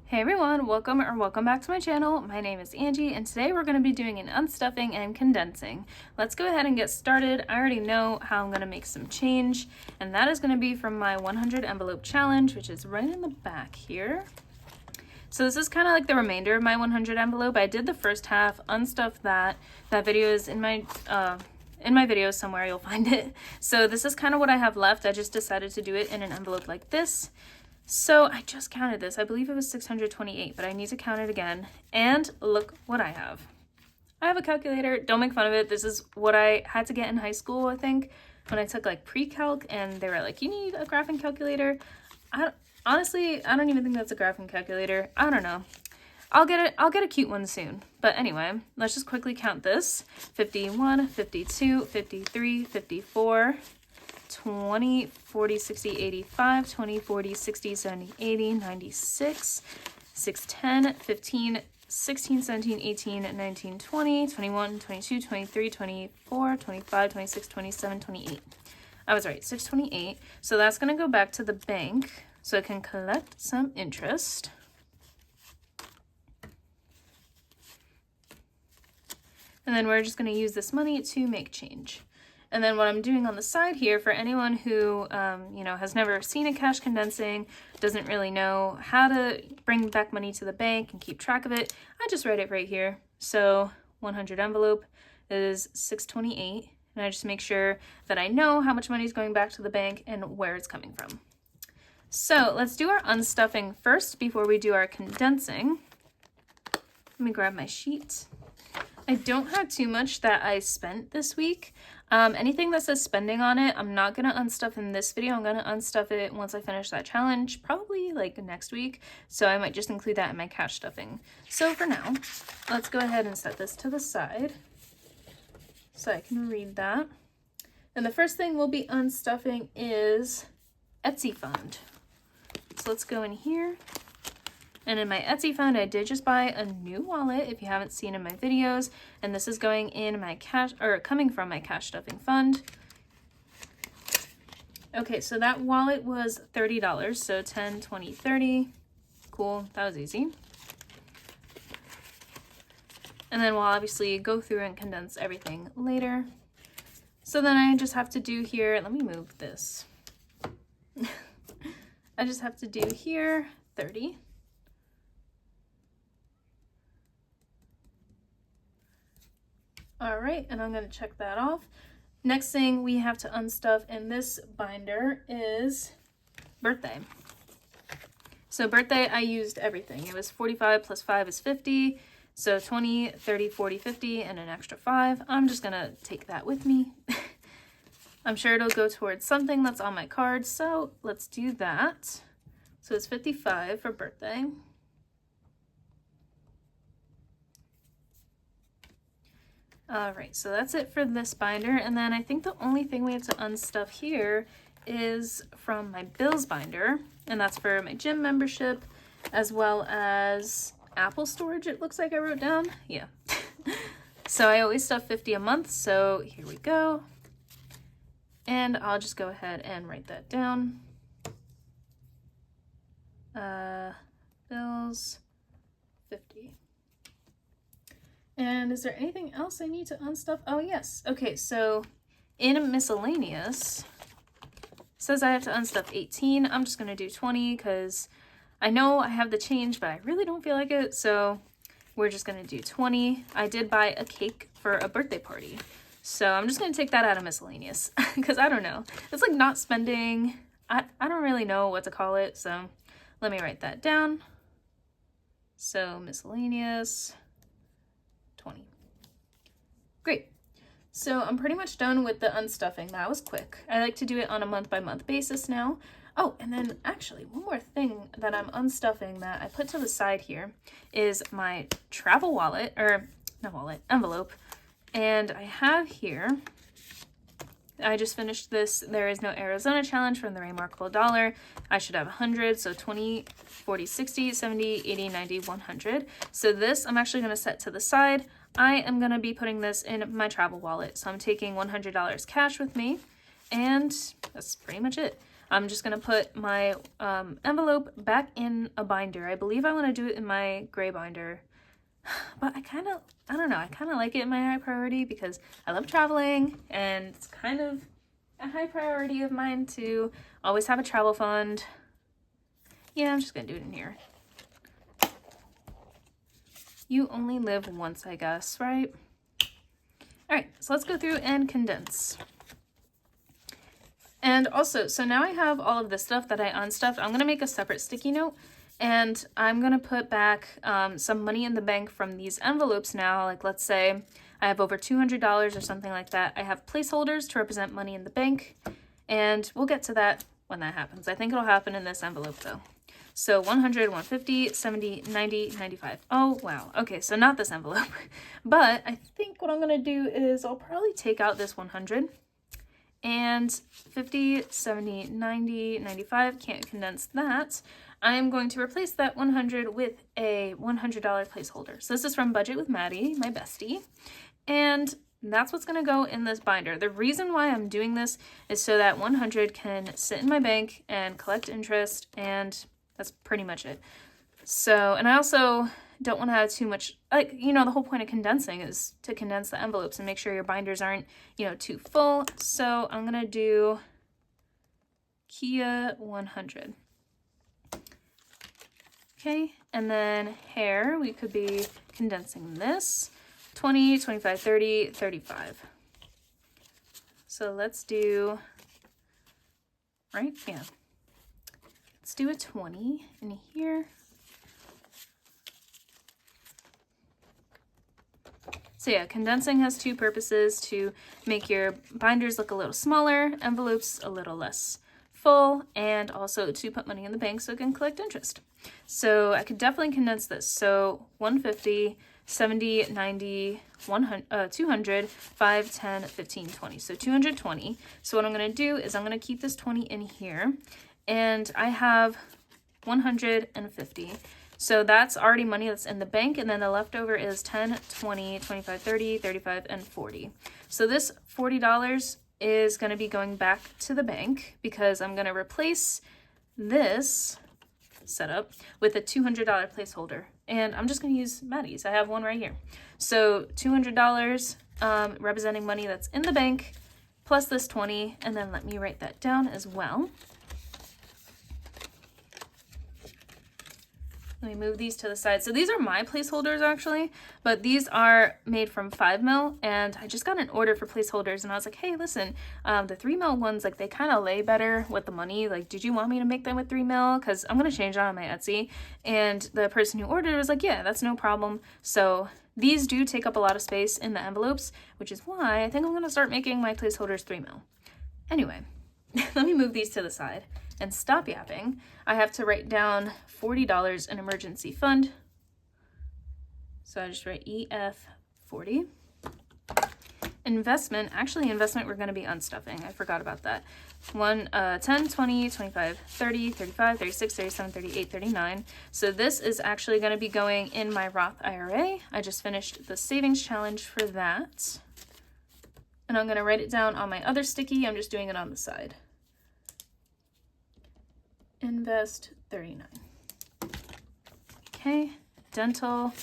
Hey everyone, welcome back to my channel. My name is Angie and today we're going to be doing an unstuffing and condensing. Let's go ahead and get started. I already know how I'm going to make some change, and that is going to be from my 100 envelope challenge, which is right in the back here. So this is kind of like the remainder of my 100 envelope. I did the first half, unstuffed that. That video is in my videos somewhere, you'll find it. So this is kind of what I have left. I just decided to do it in an envelope like this. So I just counted this. I believe it was 628, but I need to count it again. And look what I have. I have a calculator. Don't make fun of it. This is what I had to get in high school, I think, when I took like pre-calc, and they were like, you need a graphing calculator. Honestly, I don't even think that's a graphing calculator. I don't know. I'll get a cute one soon. But anyway, let's just quickly count this. 51, 52, 53, 54, 20, 40, 60, 85, 20, 40, 60, 70, 80, 96, 610, 15, 16, 17, 18, 19, 20, 21, 22, 23, 24, 25, 26, 27, 28. I was right, 628. So that's going to go back to the bank so it can collect some interest. And then we're just going to use this money to make change. And then what I'm doing on the side here, for anyone who, has never seen a cash condensing, doesn't really know how to bring back money to the bank and keep track of it, I just write it right here. So 100 envelope is 628, and I just make sure that I know how much money is going back to the bank and where it's coming from. So let's do our unstuffing first before we do our condensing. Let me grab my sheet. I don't have too much that I spent this week. Anything that says spending on it, I'm not going to unstuff in this video. I'm going to unstuff it once I finish that challenge, probably like next week. So I might just include that in my cash stuffing. So for now, let's go ahead and set this to the side so I can read that. And the first thing we'll be unstuffing is Etsy fund. So let's go in here. And in my Etsy fund, I did just buy a new wallet, if you haven't seen in my videos. And this is going in my coming from my cash stuffing fund. Okay, so that wallet was $30. So 10, 20, 30. Cool, that was easy. And then we'll obviously go through and condense everything later. So then I just have to do here, let me move this. I just have to do here 30. All right, and I'm going to check that off. Next thing we have to unstuff in this binder is birthday. So birthday, I used everything. It was 45 plus 5 is 50. So 20, 30, 40, 50, and an extra 5. I'm just going to take that with me. I'm sure it'll go towards something that's on my card, so let's do that. So it's 55 for birthday. All right, so that's it for this binder. And then I think the only thing we have to unstuff here is from my bills binder, and that's for my gym membership, as well as Apple storage, it looks like I wrote down. Yeah. So I always stuff 50 a month, so here we go. And I'll just go ahead and write that down. Bills, 50. And is there anything else I need to unstuff? Oh, yes. Okay, so in miscellaneous, it says I have to unstuff 18. I'm just going to do 20 because I know I have the change, but I really don't feel like it. So we're just going to do 20. I did buy a cake for a birthday party. So I'm just going to take that out of miscellaneous because I don't know. It's like not spending. I don't really know what to call it. So let me write that down. So miscellaneous. 20. Great. So I'm pretty much done with the unstuffing. That was quick. I like to do it on a month-by-month basis now. Oh, and then actually one more thing that I'm unstuffing that I put to the side here is my travel wallet, or not wallet, envelope. And I have here, I just finished this There Is No Arizona challenge from the Remarkable Dollar. I should have 100, so 20, 40, 60, 70, 80, 90, 100. So this I'm actually going to set to the side. I am going to be putting this in my travel wallet. So I'm taking $100 cash with me, and that's pretty much it. I'm just gonna put my envelope back in a binder. I believe I want to do it in my gray binder, but I don't know, I kind of like it in my high priority because I love traveling, and it's kind of a high priority of mine to always have a travel fund. Yeah, I'm just gonna do it in here. You only live once, I guess, right? All right, so let's go through and condense. And also, so now I have all of this stuff that I unstuffed. I'm gonna make a separate sticky note, and I'm gonna put back some money in the bank from these envelopes now. Like, let's say I have over $200 or something like that. I have placeholders to represent money in the bank, and we'll get to that when that happens. I think it'll happen in this envelope though. So 100, 150, 70, 90, 95. Oh, wow. Okay, so not this envelope. But I think what I'm gonna do is I'll probably take out this 100 and 50, 70, 90, 95. Can't condense that. I'm going to replace that 100 with a $100 placeholder. So this is from Budget with Maddie, my bestie. And that's what's going to go in this binder. The reason why I'm doing this is so that 100 can sit in my bank and collect interest, and that's pretty much it. So, and I also don't want to have too much, like, you know, the whole point of condensing is to condense the envelopes and make sure your binders aren't, you know, too full. So I'm going to do Kia 100. Okay, and then hair, we could be condensing this. 20, 25, 30, 35. So let's do, right? Yeah. Let's do a 20 in here. So yeah, condensing has two purposes: to make your binders look a little smaller, envelopes a little less full, and also to put money in the bank so it can collect interest. So I could definitely condense this. So 150, 70, 90, 100, 200, 5, 10, 15, 20. So 220. So what I'm going to do is I'm going to keep this 20 in here. And I have 150. So that's already money that's in the bank. And then the leftover is 10, 20, 25, 30, 35, and 40. So this $40 is going to be going back to the bank because I'm going to replace this setup with a $200 placeholder. And I'm just going to use Maddie's. I have one right here. So $200 representing money that's in the bank plus this 20. And then let me write that down as well. Let me move these to the side. So these are my placeholders actually, but these are made from 5mm, and I just got an order for placeholders, and I was like, hey, listen, the 3mm ones, like, they kind of lay better with the money. Like, did you want me to make them with 3mm? Because I'm going to change that on my Etsy. And the person who ordered was like, yeah, that's no problem. So these do take up a lot of space in the envelopes, which is why I think I'm going to start making my placeholders 3mm. Anyway, let me move these to the side and stop yapping. I have to write down $40 in emergency fund. So I just write EF 40. Investment, actually investment we're going to be unstuffing. I forgot about that. 10, 20, 25, 30, 35, 36, 37, 38, 39. So this is actually going to be going in my Roth IRA. I just finished the savings challenge for that. And I'm going to write it down on my other sticky. I'm just doing it on the side. Invest 39. Okay, dental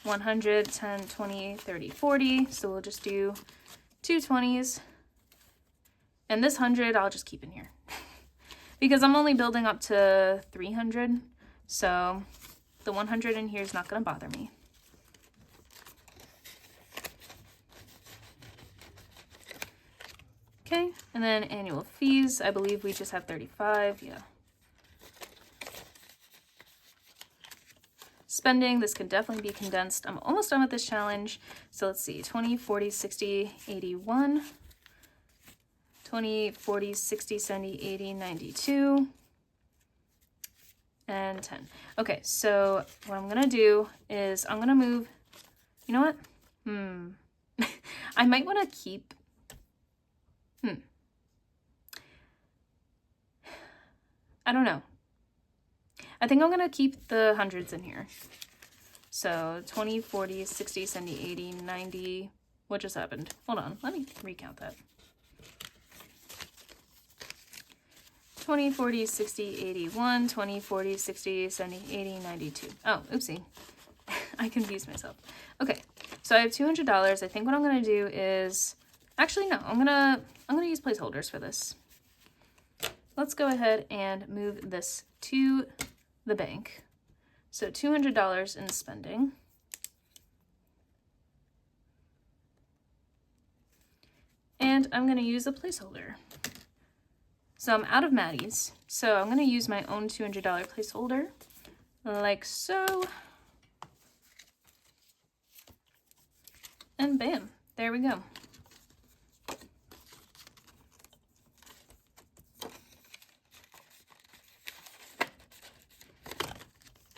100, 10, 20, 30, 40. So we'll just do 2 20s. And this 100 I'll just keep in here because I'm only building up to 300. So the 100 in here is not going to bother me. Okay, and then annual fees, I believe we just have 35. Yeah. Spending, this can definitely be condensed. I'm almost done with this challenge. So let's see, 20, 40, 60, 81, 20, 40, 60, 70, 80, 92, and 10. Okay, so what I'm gonna do is I'm gonna move, you know what? I might wanna keep, I don't know. I think I'm going to keep the hundreds in here. So 20, 40, 60, 70, 80, 90. What just happened? Hold on. Let me recount that. 20, 40, 60, 81, 20, 40, 60, 70, 80, 92. Oh, oopsie. I confused myself. Okay, so I have $200. I think what I'm gonna do is, actually no, I'm gonna use placeholders for this. Let's go ahead and move this to the bank. So $200 in spending. And I'm gonna use a placeholder. So I'm out of Maddie's, so I'm gonna use my own $200 placeholder, like so. And bam, there we go.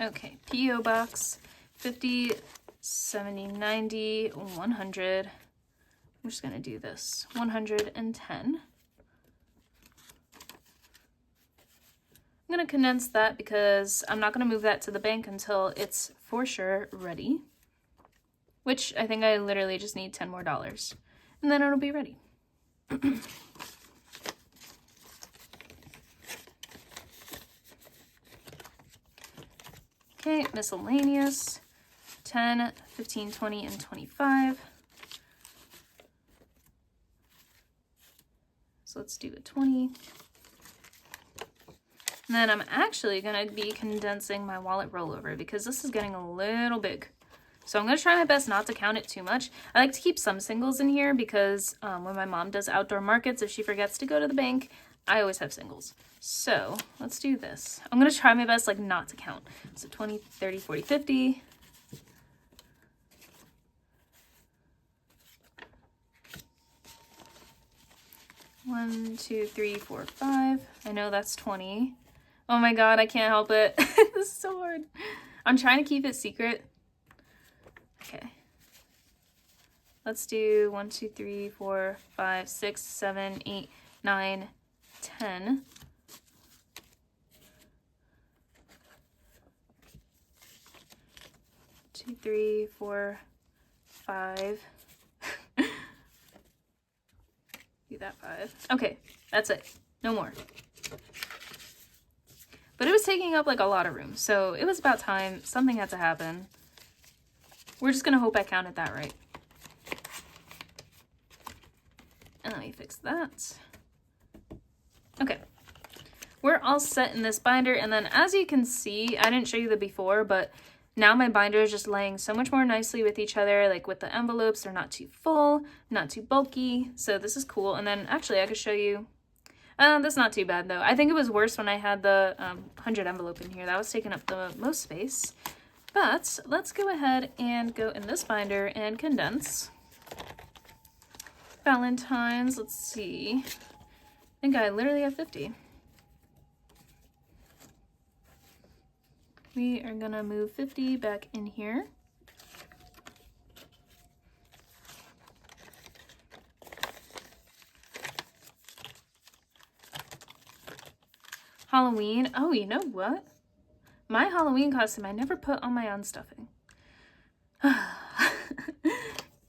Okay, P.O. Box 50, 70, 90, 100. I'm just gonna do this, 110. I'm gonna condense that because I'm not gonna move that to the bank until it's for sure ready, which I think I literally just need $10 more, and then it'll be ready. Okay, miscellaneous, 10, 15, 20, and 25. So let's do a 20. And then I'm actually gonna be condensing my wallet rollover because this is getting a little big. So I'm gonna try my best not to count it too much. I like to keep some singles in here because when my mom does outdoor markets, if she forgets to go to the bank, I always have singles. So let's do this. I'm gonna try my best like not to count. So 20, 30, 40, 50. One, two, three, four, 5. I know that's 20. Oh my god, I can't help it. This is so hard. I'm trying to keep it secret. Okay. Let's do 1, 2, 3, 4, 5, 6, 7, 8, 9, 10. Two, 3, 4, 5. Do that 5. Okay, that's it. No more. But it was taking up like a lot of room, so it was about time. Something had to happen. We're just gonna hope I counted that right. And let me fix that. Okay. We're all set in this binder, and then as you can see, I didn't show you the before, but now my binder is just laying so much more nicely with each other, like with the envelopes, they're not too full, not too bulky, so this is cool. And then actually I could show you, that's not too bad though. I think it was worse when I had the 100 envelope in here. That was taking up the most space. But let's go ahead and go in this binder and condense. Valentine's, let's see. I think I literally have 50. We are gonna move 50 back in here. Halloween. Oh, you know what? My Halloween costume I never put on my unstuffing.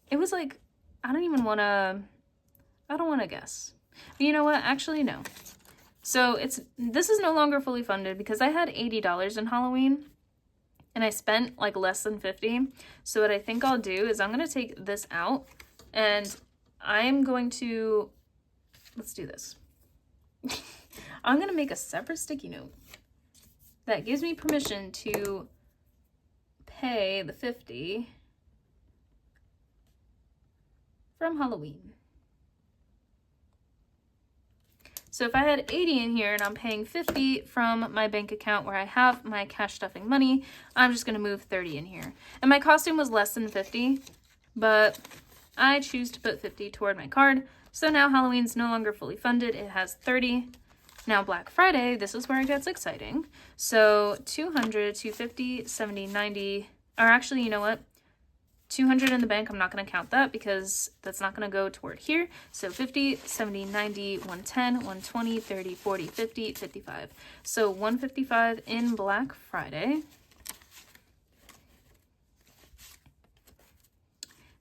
It was like, I don't want to guess. But you know what? Actually, no. So this is no longer fully funded because I had $80 in Halloween and I spent like less than 50. So what I think I'll do is I'm going to take this out and I'm going to, let's do this. I'm going to make a separate sticky note that gives me permission to pay the 50 from Halloween. So if I had 80 in here and I'm paying 50 from my bank account where I have my cash stuffing money, I'm just going to move 30 in here. And my costume was less than 50, but I choose to put 50 toward my card. So now Halloween's no longer fully funded. It has 30. Now Black Friday, this is where it gets exciting. So 200, 250, 70, 90, or actually, you know what? 200 in the bank, I'm not going to count that because that's not going to go toward here. So 50, 70, 90, 110, 120, 30, 40, 50, 55. So 155 in Black Friday.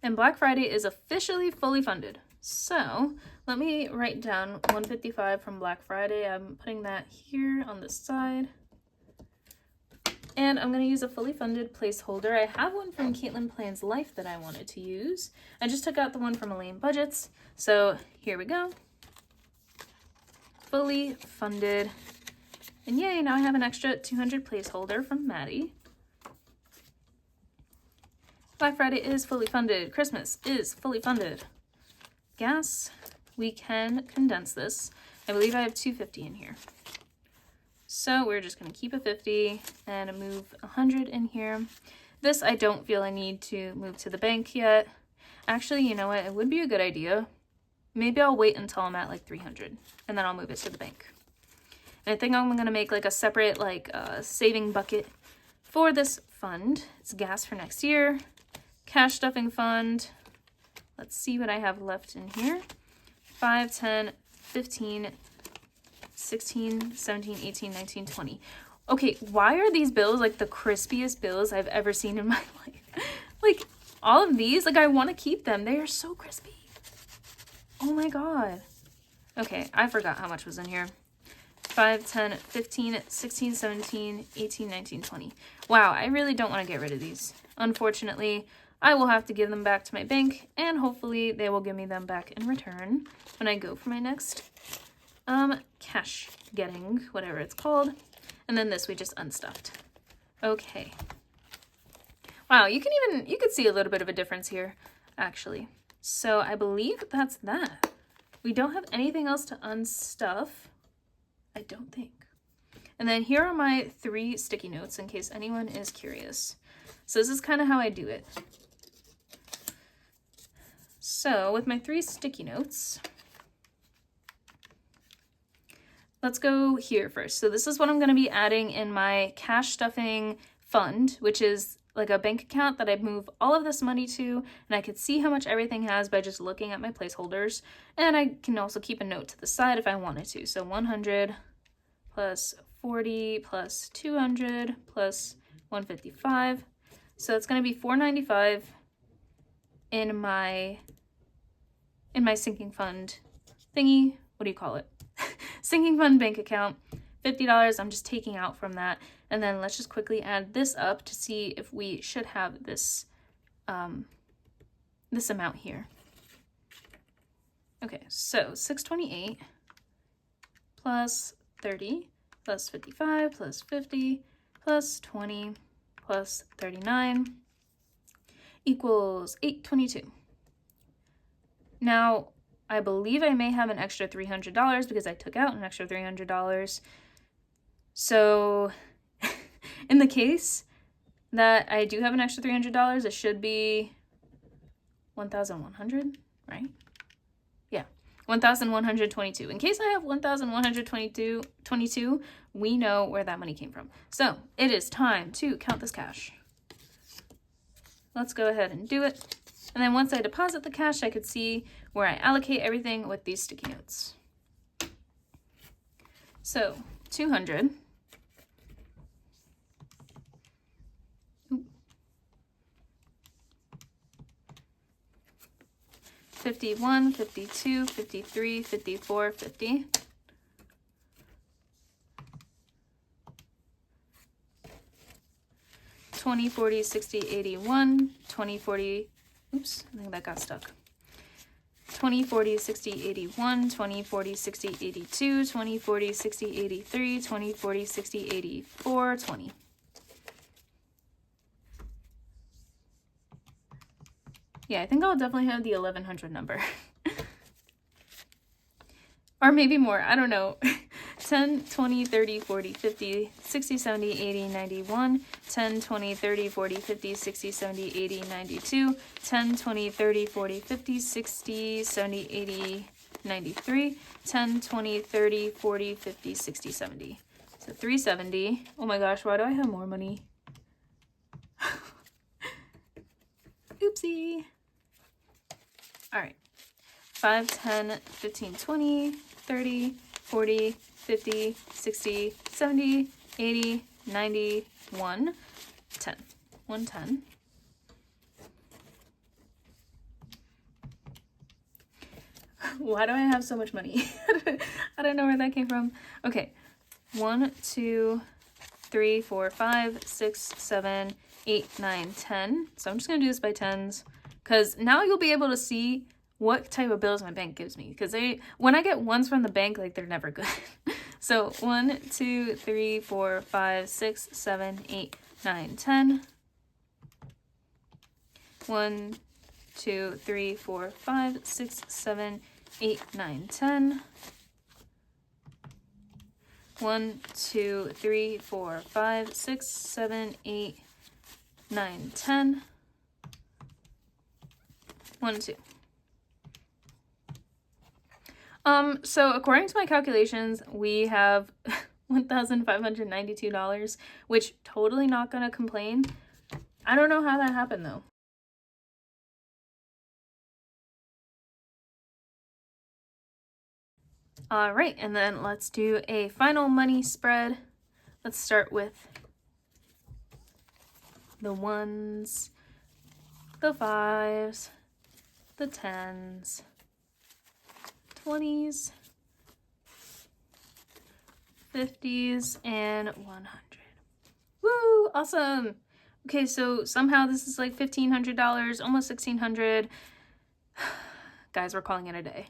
And Black Friday is officially fully funded. So Let me write down 155 from Black Friday. I'm putting that here on the side. And I'm going to use a fully funded placeholder. I have one from Caitlin Plans Life that I wanted to use. I just took out the one from Elaine Budgets. So here we go. Fully funded. And yay, now I have an extra 200 placeholder from Maddie. Black Friday is fully funded. Christmas is fully funded. Gas, we can condense this. I believe I have 250 in here. So we're just going to keep a 50 and move 100 in here. This I don't feel I need to move to the bank yet. Actually, you know what? It would be a good idea. Maybe I'll wait until I'm at like 300 and then I'll move it to the bank. And I think I'm going to make like a separate saving bucket for this fund. It's gas for next year. Cash stuffing fund. Let's see what I have left in here. 5, 10, 15, 16, 17, 18, 19, 20. Okay, why are these bills like the crispiest bills I've ever seen in my life? Like all of these, like I want to keep them. They are so crispy. Oh my god. Okay, I forgot how much was in here. 5, 10, 15, 16, 17, 18, 19, 20. Wow, I really don't want to get rid of these. Unfortunately, I will have to give them back to my bank, and hopefully they will give me them back in return when I go for my next cash getting, whatever it's called. And then this we just unstuffed. Okay. Wow, you could see a little bit of a difference here, actually. So I believe that's that. We don't have anything else to unstuff. I don't think. And then here are my 3 sticky notes in case anyone is curious. So this is kind of how I do it. So with my 3 sticky notes, let's go here first. So this is what I'm going to be adding in my cash stuffing fund, which is like a bank account that I move all of this money to, and I could see how much everything has by just looking at my placeholders. And I can also keep a note to the side if I wanted to. So 100 plus 40 plus 200 plus 155. So it's going to be 495 in my sinking fund thingy. What do you call it? Sinking fund bank account. $50 I'm just taking out from that. And then let's just quickly add this up to see if we should have this this amount here. Okay, so 628 plus 30 plus 55 plus 50 plus 20 plus 39 equals 822. Now, I believe I may have an extra $300 because I took out an extra $300. So in the case that I do have an extra $300, it should be 1,100, right? Yeah, 1,122. In case I have 1,122, we know where that money came from. So it is time to count this cash. Let's go ahead and do it. And then once I deposit the cash, I could see where I allocate everything with these sticky notes. So 200. 51, 52, 53, 54, 50. 20, 40, 60, 81, 20, 40, oops, I think that got stuck. 20, 40, 60, 81, 20, 40, 60, 82, 20, 40, 60, 83, 20, 40, 60, 84, 20. Yeah, I think I'll definitely have the 1100 number. Or maybe more, I don't know. 10, 20, 30, 40, 50, 60, 70, 80, 91, 10, 20, 30, 40, 50, 60, 70, 80, 92, 10, 20, 30, 40, 50, 60, 70, 80, 93, 10, 20, 30, 40, 50, 60, 70. So 370. Oh my gosh, why do I have more money? Oopsie. All right. 5, 10, 15, 20, 30, 40, 50, 60, 70, 80, 90, 1, 10. 110. Why do I have so much money? I don't know where that came from. Okay, 1, 2, 3, 4, 5, 6, 7, 8, 9, 10. So I'm just gonna do this by tens, because now you'll be able to see what type of bills my bank gives me, because when I get ones from the bank, like, they're never good. So 1, 2, 3, 4, 5, 6, 7, 8, 9, 10. 1, 2, 3, 4, 5, 6, 7, 8, 9, 10. 1, 2, 3, 4, 5, 6, 7, 8, 9, 10. 1, 2. So according to my calculations, we have $1,592, which totally not gonna complain. I don't know how that happened though. All right, and then let's do a final money spread. Let's start with the ones, the fives, the tens, 20s, 50s, and 100. Woo, awesome. Okay, so somehow this is like $1,500, almost $1,600. Guys, we're calling it a day.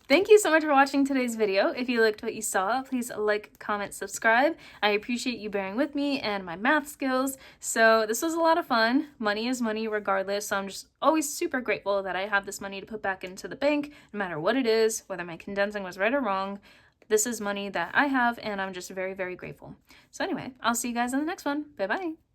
Thank you so much for watching today's video. If you liked what you saw, please like, comment, subscribe. I appreciate you bearing with me and my math skills. So this was a lot of fun. Money is money regardless. So I'm just always super grateful that I have this money to put back into the bank, no matter what it is, whether my condensing was right or wrong. This is money that I have, and I'm just very, very grateful. So anyway, I'll see you guys in the next one. Bye-bye.